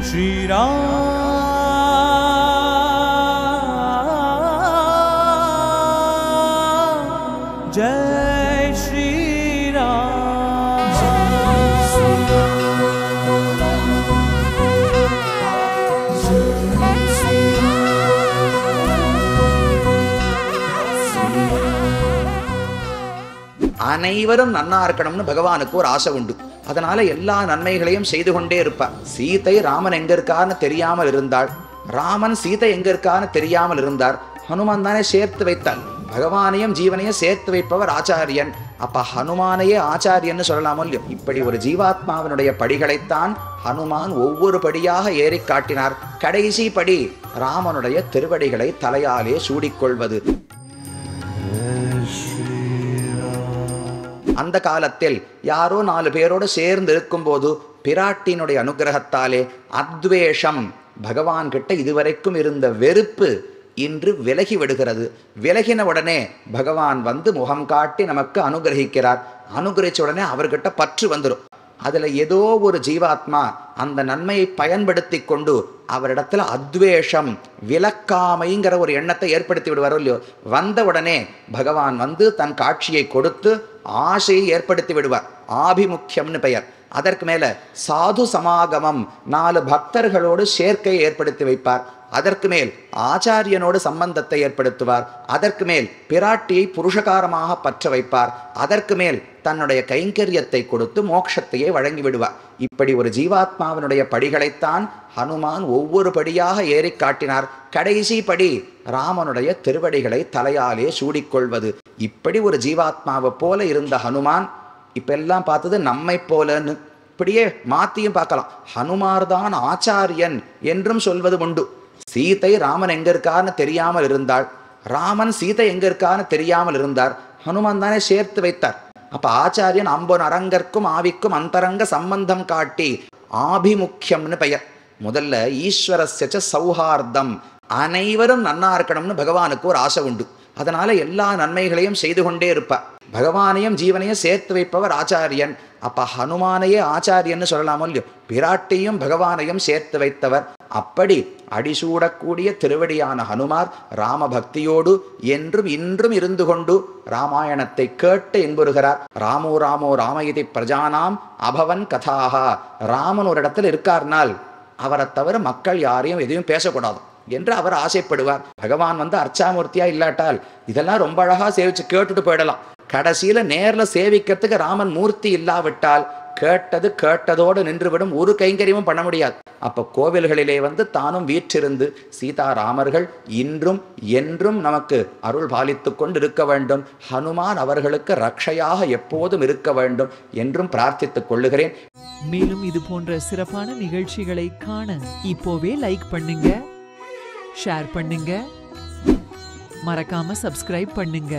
Shri Ram Jai Shri Ram அனைவரும் நன்னா இருக்கணும்னு பகவானுக்கு ஒரு ஆசை உண்டு. அதனால எல்லா நன்மைகளையும் செய்து கொண்டே இருப்பார். சீதை ராமன் எங்க இருக்கான்னு தெரியாமல் இருந்தாள். ராமன் சீதை எங்க இருக்கான்னு தெரியாமல் இருந்தார். ஹனுமான் தானே சேர்த்து வைத்தாள். பகவானையும் ஜீவனையும் சேர்த்து வைப்பவர் ஆச்சாரியன். அப்ப ஹனுமானையே ஆச்சாரியன்னு சொல்லலாமோ இல்லையோ? இப்படி ஒரு ஜீவாத்மாவினுடைய படிகளைத்தான் ஹனுமான் ஒவ்வொரு படியாக ஏறி காட்டினார். கடைசி படி ராமனுடைய திருவடிகளை தலையாலே சூடிக்கொள்வது. அந்த காலத்தில் யாரோ 4 பேரோடு சேர்ந்து இருக்கும்போது பிராட்டினுடைய அனுகிரகத்தாலே அத்வேஷம், பகவான் கிட்ட இதுவரைக்கும் இருந்த வெறுப்பு இன்று விலகி விடுகிறது. விலகின உடனே பகவான் வந்து முகம் காட்டி நமக்கு அனுகிரகிக்கிறார். அனுகிரகிச்ச உடனே அவர்கிட்ட பற்று வந்துடும். அதுல ஏதோ ஒரு ஜீவாத்மா அந்த நன்மையை பயன்படுத்தி கொண்டு அவரிடத்துல அத்வேஷம், விலக்காமைங்கிற ஒரு எண்ணத்தை ஏற்படுத்தி விடுவாரோ இல்லையோ? வந்த உடனே பகவான் வந்து தன் காட்சியை கொடுத்து ஆசையை ஏற்படுத்தி விடுவார். ஆபிமுக்கியம்னு பெயர். அதற்கு மேல சாது சமாகமம், 4 பக்தர்களோடு சேர்க்கையை ஏற்படுத்தி வைப்பார். அதற்கு மேல் ஆச்சாரியனோடு சம்பந்தத்தை ஏற்படுத்துவார். அதற்கு மேல் பிராட்டியை புருஷகாரமாக பற்ற வைப்பார். அதற்கு மேல் தன்னுடைய கைங்கரியத்தை கொடுத்து மோட்சத்தையே வழங்கி விடுவார். இப்படி ஒரு ஜீவாத்மாவினுடைய படிகளைத்தான் ஹனுமான் ஒவ்வொரு படியாக ஏறி காட்டினார். கடைசி படி ராமனுடைய திருவடிகளை தலையாலே சூடிக்கொள்வது. இப்படி ஒரு ஜீவாத்மாவை போல இருந்த ஹனுமான் இப்ப எல்லாம் பார்த்தது நம்மை போலன்னு. இப்படியே மாத்தியும் பார்க்கலாம். ஹனுமார் தான் ஆச்சாரியன் என்றும் சொல்வது உண்டு. சீதை ராமன் எங்க இருக்கான்னு தெரியாமல் இருந்தாள். ராமன் சீதை எங்க இருக்கான்னு தெரியாமல் இருந்தார். ஹனுமான் தானே சேர்த்து வைத்தார். அப்ப ஆச்சாரியன் அம்பொன் அரங்கற்கும் ஆவிக்கும் அந்தரங்க சம்பந்தம் காட்டி ஆபிமுக்கியம்னு பெயர். முதல்ல ஈஸ்வரஸ்ய சௌஹார்தம், அனைவரும் நன்னா இருக்கணும்னு பகவானுக்கு ஒரு ஆசை உண்டு. அதனால எல்லா நன்மைகளையும் செய்து கொண்டே இருப்பார். பகவானையும் ஜீவனையும் சேர்த்து வைப்பவர் ஆச்சாரியன். அப்ப ஹனுமானையே ஆச்சாரியன்னு சொல்லலாமோ இல்லையோ? பிராட்டியும் பகவானையும் சேர்த்து வைத்தவர். அப்படி அடிசூடக்கூடிய திருவடியான ஹனுமார் ராமபக்தியோடு என்றும் இன்றும் இருந்து கொண்டு ராமாயணத்தை கேட்டு இன்புறுகிறார். ராமோ ராமோ ராமயிதி பிரஜானாம் அபவன் கதாகா. ராமன் ஒரு இடத்துல இருக்கார்னால் அவரை தவிர மக்கள் யாரையும் எதையும் பேசக்கூடாது என்று அவர் ஆசைப்படுவார். பகவான் வந்து அர்ச்சாமூர்த்தியா இல்லாட்டால் இதெல்லாம் ரொம்ப அழகா சேவிச்சு கேட்டுட்டு போயிடலாம். கடைசியில நேர்ல சேவிக்கிறதுக்கு ராமன் மூர்த்தி இல்லாவிட்டால் கேட்டது கேட்டதோடு நின்றுவிடும். ஒரு கைங்கரியமும் பண்ண முடியாது. அப்ப கோவில்களிலே வந்து தானும் வீற்றிருந்து சீதாராமர்கள் இன்றும் என்றும் நமக்கு அருள் பாலித்து கொண்டு இருக்க வேண்டும். ஹனுமான் அவர்களுக்கு ரக்ஷையாக எப்போதும் இருக்க வேண்டும் என்றும் பிரார்த்தித்துக் கொள்ளுகிறேன். மேலும் இது போன்ற சிறப்பான நிகழ்ச்சிகளை காண இப்போவே லைக் பண்ணுங்க, ஷேர் பண்ணுங்க, மறக்காம சப்ஸ்கிரைப் பண்ணுங்க.